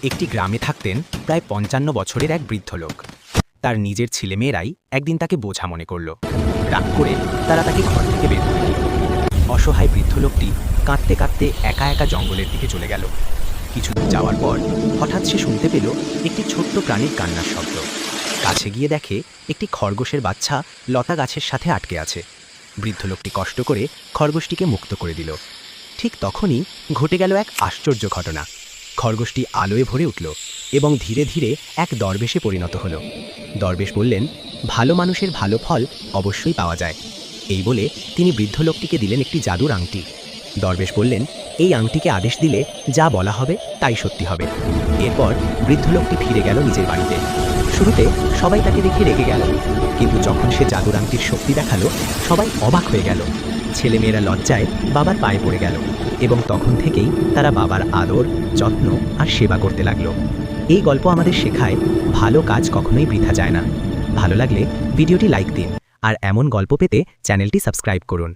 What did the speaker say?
একটি গ্রামে থাকতেন প্রায় ৫৫ বছরের এক বৃদ্ধ লোক। তার নিজের ছেলেমেয়েরাই একদিন তাকে বোঝা মনে করল। রাগ করে তারা তাকে ঘর থেকে বের করে দিল। অসহায় বৃদ্ধ লোকটি কাঁদতে কাঁদতে একা একা জঙ্গলের দিকে চলে গেল। কিছু দূর যাওয়ার পর হঠাৎ সে শুনতে পেল একটি ছোট্ট প্রাণীর কান্নার শব্দ। কাছে গিয়ে দেখে একটি খরগোশের বাচ্চা লতা গাছের সাথে আটকে আছে। বৃদ্ধ লোকটি কষ্ট করে খরগোশটিকে মুক্ত করে দিল। ঠিক তখনই ঘটে গেল এক আশ্চর্য ঘটনা। খরগোশটি আলোয় ভরে উঠল এবং ধীরে ধীরে এক দরবেশে পরিণত হল। দরবেশ বললেন, ভালো মানুষের ভালো ফল অবশ্যই পাওয়া যায়। এই বলে তিনি বৃদ্ধ লোকটিকে দিলেন একটি জাদুর আংটি। দরবেশ বললেন, এই আংটিকে আদেশ দিলে যা বলা হবে তাই সত্যি হবে। এরপর বৃদ্ধ লোকটি ফিরে গেল নিজের বাড়িতে। শুরুতে সবাই তাকে দেখে রেগে গেল, কিন্তু যখন সে জাদুর আংটির শক্তি দেখালো সবাই অবাক হয়ে গেল। ছেলেমেয়েরা লজ্জায় বাবার পায়ে পড়ে গেল এবং তখন থেকেই তারা বাবার আদর, যত্ন আর সেবা করতে লাগলো। এই গল্প আমাদের শেখায় ভালো কাজ কখনোই বৃথা যায় না। ভালো লাগলে ভিডিওটি লাইক দিন আর এমন গল্প পেতে চ্যানেলটি সাবস্ক্রাইব করুন।